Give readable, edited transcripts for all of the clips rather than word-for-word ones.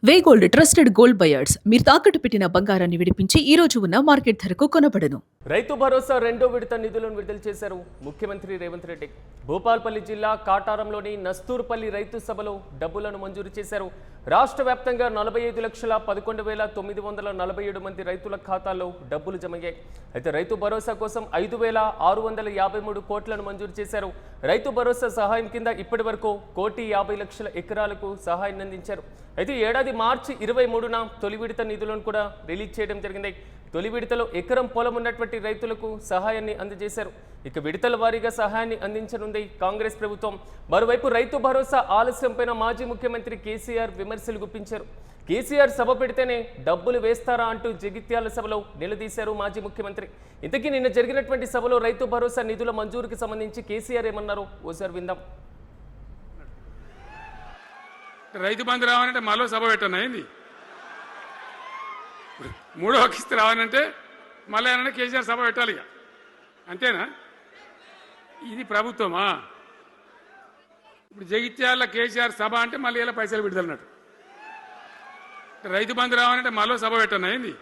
వే gold trusted gold buyers మీరు తాకట్టు పెట్టిన బంగారాన్ని విడిపించి ఈ రోజు ఉన్న మార్కెట్ ధరకు కొనబడను. రైతు భరోసా రెండో విడత నిధులను విడుదల చేశారు ముఖ్యమంత్రి రేవంత్ రెడ్డి. భూపాల్పల్లి జిల్లా కాటారంలోని నస్తూర్పల్లి రైతు సభలో డబ్బులను మంజూరు చేశారు. రాష్ట్ర వ్యాప్తంగా 45,11,947 మంది రైతుల ఖాతాల్లో డబ్బులు జమయ్యాయి. అయితే రైతు భరోసా కోసం 5,653 కోట్లను మంజూరు చేశారు. రైతు భరోసా సహాయం కింద ఇప్పటి వరకు 1,50,00,000 ఎకరాలకు సహాయాన్ని అందించారు. అయితే ఏడాది మార్చి 23న తొలి విడత నిధులను కూడా రిలీజ్ చేయడం జరిగింది. తొలి విడతలో ఎకరం పొలం ఉన్నటువంటి రైతులకు సహాయాన్ని అందజేశారు. ఇక విడతల వారీగా సహాయాన్ని అందించనుంది కాంగ్రెస్ ప్రభుత్వం. మరోవైపు రైతు భరోసా ఆలస్యంపైన మాజీ ముఖ్యమంత్రి కేసీఆర్ విమర్శలు గుప్పించారు. కేసీఆర్ సభ పెడితేనే డబ్బులు వేస్తారా అంటూ జగిత్యాల సభలో నిలదీశారు మాజీ ముఖ్యమంత్రి. ఇంతకీ నిన్న జరిగినటువంటి సభలో రైతు భరోసా నిధుల మంజూరుకి సంబంధించి కేసీఆర్ ఏమన్నారో ఓసారి విందాం. రైతు బంధు రావాలంటే మరో సభ పెట్టను అయింది. మూడో కిస్తీ రావాలంటే మళ్ళీ ఏమన్నా కేసీఆర్ సభ పెట్టాలి. ఇక అంతేనా? ఇది ప్రభుత్వమా? ఇప్పుడు జగిత్యాల కేసీఆర్ సభ అంటే మళ్ళీ ఇలా పైసలు విడుదలన్నట్టు. రైతు బంధు రావాలంటే మరో సభ పెట్టను అయింది.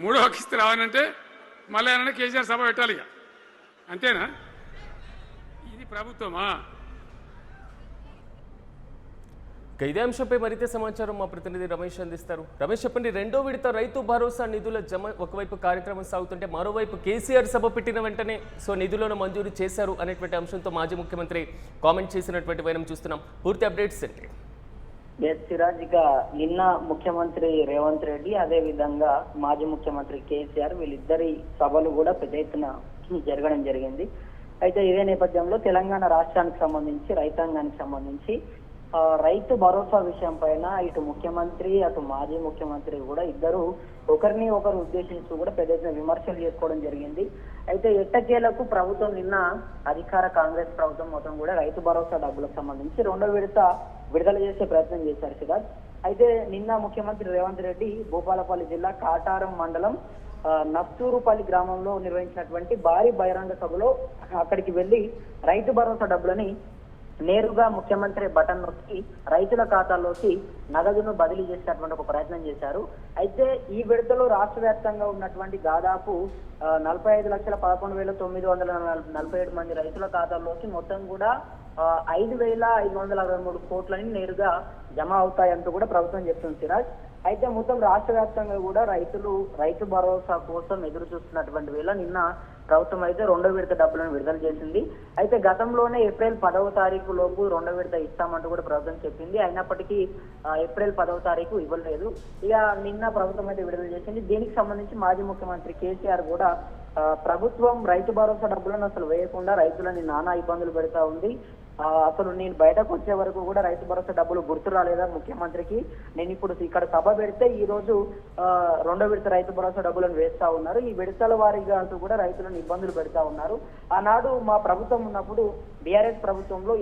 మూడో కిస్తీ రావాలంటే మళ్ళీ ఏమన్నా కేసీఆర్ సభ పెట్టాలి. ఇక అంతేనా? ఇది ప్రభుత్వమా? ఇదే అంశంపై మరింత సమాచారం మా ప్రతినిధి రమేష్ అందిస్తారు. రమేష్, చెప్పండి, రెండో విడత రైతు భరోసా నిధుల జమ ఒకవైపు కార్యక్రమం సాగుతుంటే మరోవైపు కేసీఆర్ సభ పెట్టిన వెంటనే నిధులను మంజూరు చేశారు అనేటువంటి అంశంతో మాజీ ముఖ్యమంత్రి కామెంట్ చేసినటువంటి వైనం చూస్తున్నాం. పూర్తి అప్డేట్స్ ఏంటి? సిరాజ్, ఇక నిన్న ముఖ్యమంత్రి రేవంత్ రెడ్డి అదే విధంగా మాజీ ముఖ్యమంత్రి కేసీఆర్ వీళ్ళిద్దరి సభలు కూడా పెద్ద ఎత్తున జరగడం జరిగింది. అయితే ఇదే నేపథ్యంలో తెలంగాణ రాష్ట్రానికి సంబంధించి రైతాంగానికి సంబంధించి రైతు భరోసా విషయం పైన ఇటు ముఖ్యమంత్రి అటు మాజీ ముఖ్యమంత్రి కూడా ఇద్దరు ఒకరిని ఒకరు ఉద్దేశించి కూడా పెద్ద ఎత్తున విమర్శలు చేసుకోవడం జరిగింది. అయితే ఎట్టకేలకు ప్రభుత్వం నిన్న అధికార కాంగ్రెస్ ప్రభుత్వం మొత్తం కూడా రైతు భరోసా డబ్బులకు సంబంధించి రెండో విడత విడుదల చేసే ప్రయత్నం చేశారు సిరాజ్. అయితే నిన్న ముఖ్యమంత్రి రేవంత్ రెడ్డి భూపాలపల్లి జిల్లా కాటారం మండలం నస్తూరుపల్లి గ్రామంలో నిర్వహించినటువంటి భారీ బహిరంగ సభలో అక్కడికి వెళ్లి రైతు భరోసా డబ్బులని నేరుగా ముఖ్యమంత్రి బటన్ నొక్కి రైతుల ఖాతాల్లోకి నగదును బదిలీ చేసేటటువంటి ఒక ప్రయత్నం చేశారు. అయితే ఈ విడతలో రాష్ట్ర వ్యాప్తంగా ఉన్నటువంటి దాదాపు 45,11,947 మంది రైతుల ఖాతాల్లోకి మొత్తం కూడా 5,563 కోట్లని నేరుగా జమ అవుతాయంటూ కూడా ప్రభుత్వం చెప్తుంది సిరాజ్. అయితే మొత్తం రాష్ట్ర వ్యాప్తంగా కూడా రైతు భరోసా కోసం ఎదురు చూస్తున్నటువంటి వేళ నిన్న ప్రభుత్వం అయితే రెండో విడత డబ్బులను విడుదల చేసింది. అయితే గతంలోనే ఏప్రిల్ 10వ తారీఖు లోపు రెండో విడత ఇస్తామంటూ కూడా ప్రభుత్వం చెప్పింది. అయినప్పటికీ ఏప్రిల్ 10వ తారీఖు ఇవ్వలేదు. ఇక నిన్న ప్రభుత్వం అయితే విడుదల చేసింది. దీనికి సంబంధించి మాజీ ముఖ్యమంత్రి కేసీఆర్ కూడా ప్రభుత్వం రైతు భరోసా డబ్బులను అసలు వేయకుండా రైతులని నానా ఇబ్బందులు పెడతా ఉంది. అసలు నేను బయటకు వచ్చే వరకు కూడా రైతు భరోసా డబ్బులు గుర్తు రాలేదా ముఖ్యమంత్రికి? నేను ఇప్పుడు ఇక్కడ సభ పెడితే ఈ రోజు రెండో విడత రైతు భరోసా డబ్బులను వేస్తా ఉన్నారు. ఈ విడతల వారీగా అంటూ కూడా రైతులను ఇబ్బందులు పెడతా ఉన్నారు. ఆనాడు మా ప్రభుత్వం ఉన్నప్పుడు బీఆర్ఎస్ ప్రభుత్వంలో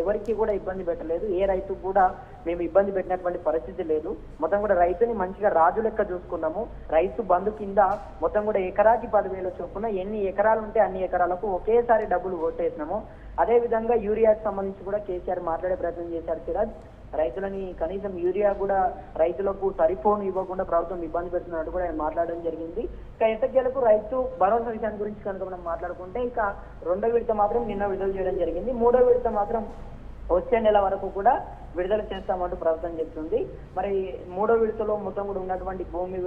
ఎవరికి కూడా ఇబ్బంది పెట్టలేదు. ఏ రైతుకు కూడా మేము ఇబ్బంది పెట్టినటువంటి పరిస్థితి లేదు. మొత్తం కూడా రైతుని మంచిగా రాజు లెక్క చూసుకున్నాము. రైతు బంధు కింద మొత్తం కూడా ఎకరాకి 10,000 చొప్పున ఎన్ని ఎకరాలు ఉంటే అన్ని ఎకరాలకు ఒకేసారి డబ్బులు కొట్టేసినాము. అదే విధంగా యూరియాకి సంబంధించి కూడా కేసీఆర్ మాట్లాడే ప్రయత్నం చేశారు సిరాజ్. రైతులని కనీసం యూరియా కూడా రైతులకు సరిపోను ఇవ్వకుండా ప్రభుత్వం ఇబ్బంది పెడుతున్నట్టు కూడా ఆయన మాట్లాడడం జరిగింది. ఇక ఎట్టకేలకు రైతు భరోసా విషయాన్ని గురించి కనుక మనం మాట్లాడుకుంటే ఇక రెండో విడత మాత్రం నిన్న విడుదల చేయడం జరిగింది. మూడో విడత మాత్రం వచ్చే నెల వరకు కూడా విడుదల చేస్తామంటూ ప్రభుత్వం చెప్తుంది. మరి మూడో విడతలో మొత్తం కూడా ఉన్నటువంటి భూమి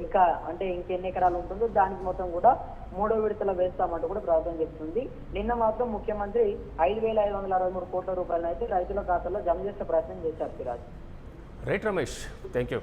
ఇంకా అంటే ఇంకెన్ని ఎకరాలు ఉంటుందో దానికి మొత్తం కూడా మూడో విడతలో వేస్తామంటూ కూడా ప్రభుత్వం చెప్తుంది. నిన్న మాత్రం ముఖ్యమంత్రి 5,563 కోట్ల రూపాయలను అయితే రైతుల ఖాతాలో జమ చేసే ప్రయత్నం చేశారు Siraj. Right Ramesh, thank you.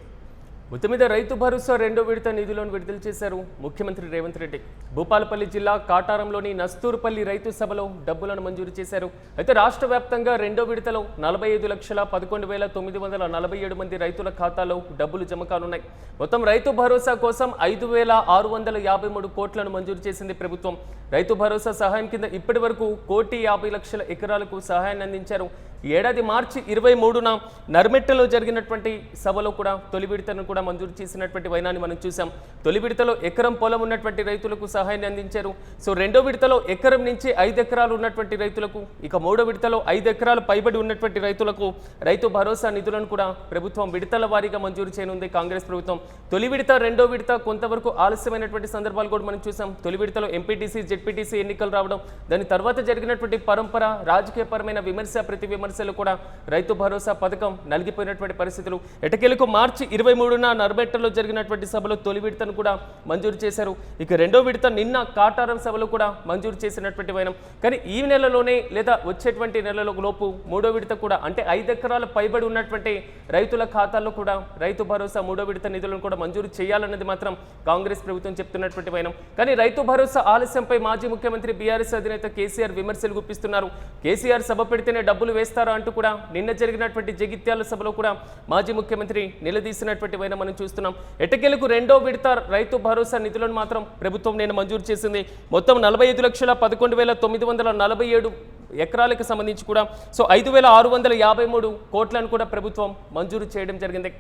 మొత్తం మీద రైతు భరోసా రెండో విడత నిధులను విడుదల చేశారు ముఖ్యమంత్రి రేవంత్ రెడ్డి. భూపాలపల్లి జిల్లా కాటారంలోని నస్తూర్పల్లి రైతు సభలో డబ్బులను మంజూరు చేశారు. అయితే రాష్ట్ర వ్యాప్తంగా రెండో విడతలో 45,11,947 మంది రైతుల ఖాతాలో డబ్బులు జమ కానున్నాయి. మొత్తం రైతు భరోసా కోసం 5,653 కోట్లను మంజూరు చేసింది ప్రభుత్వం. రైతు భరోసా సహాయం కింద ఇప్పటి వరకు 1,50,00,000 ఎకరాలకు సహాయాన్ని అందించారు. ఈ ఏడాది మార్చి 23న నర్మెట్టలో జరిగినటువంటి సభలో కూడా తొలి విడతను కూడా మంజూరు చేసినటువంటి వైనాన్ని మనం చూసాం. తొలి విడతలో ఎకరం పొలం ఉన్నటువంటి రైతులకు సహాయాన్ని అందించారు. సో రెండో విడతలో ఎకరం నుంచి 5 ఎకరాలు ఉన్నటువంటి రైతులకు, ఇక మూడో విడతలో 5 ఎకరాలు పైబడి ఉన్నటువంటి రైతులకు రైతు భరోసా నిధులను కూడా ప్రభుత్వం విడతల వారీగా మంజూరు చేయనుంది కాంగ్రెస్ ప్రభుత్వం. తొలి విడత రెండో విడత కొంతవరకు ఆలస్యమైనటువంటి సందర్భాలు కూడా మనం చూసాం. తొలి విడతలో ఎంపీటీసీ జెడ్పీటీసీ ఎన్నికలు రావడం, దాని తర్వాత జరిగినటువంటి పరంపర రాజకీయపరమైన విమర్శ ప్రతి విమర్శలు కూడా రైతు భరోసా పథకం నలిగిపోయినటువంటి పరిస్థితులు. ఎటకేలకు మార్చి 23న నర్బెట్టలో జరిగినటువంటి సభలో తొలి విడతను కూడా మంజూరు చేశారు. ఇక రెండో విడత నిన్న కాటారం సభలో కూడా మంజూరు చేసినటువంటి వైనం. కానీ ఈ నెలలోనే లేదా వచ్చేటువంటి నెలలో లోపు మూడో విడత కూడా అంటే 5 ఎకరాల పైబడి ఉన్నటువంటి రైతుల ఖాతాల్లో కూడా రైతు భరోసా మూడో విడత నిధులను కూడా మంజూరు చేయాలన్నది మాత్రం కాంగ్రెస్ ప్రభుత్వం చెప్తున్నటువంటి వైనం. కానీ రైతు భరోసా ఆలస్యంపై మాజీ ముఖ్యమంత్రి బీఆర్ఎస్ అధినేత కేసీఆర్ విమర్శలు గుప్పిస్తున్నారు. కేసీఆర్ సభ పెడితేనే డబ్బులు వేస్తారా అంటూ కూడా నిన్న జరిగినటువంటి జగిత్యాల సభలో కూడా మాజీ ముఖ్యమంత్రి నిలదీసినటువంటి వైనం మనం చూస్తున్నాం. ఎట్టకేలకు రెండో విడత రైతు భరోసా నిధులను మాత్రం ప్రభుత్వం నేను మంజూరు చేసింది. మొత్తం 45,11,947 ఎకరాలకు సంబంధించి కూడా 5,653 కోట్లను కూడా ప్రభుత్వం మంజూరు చేయడం జరిగింది.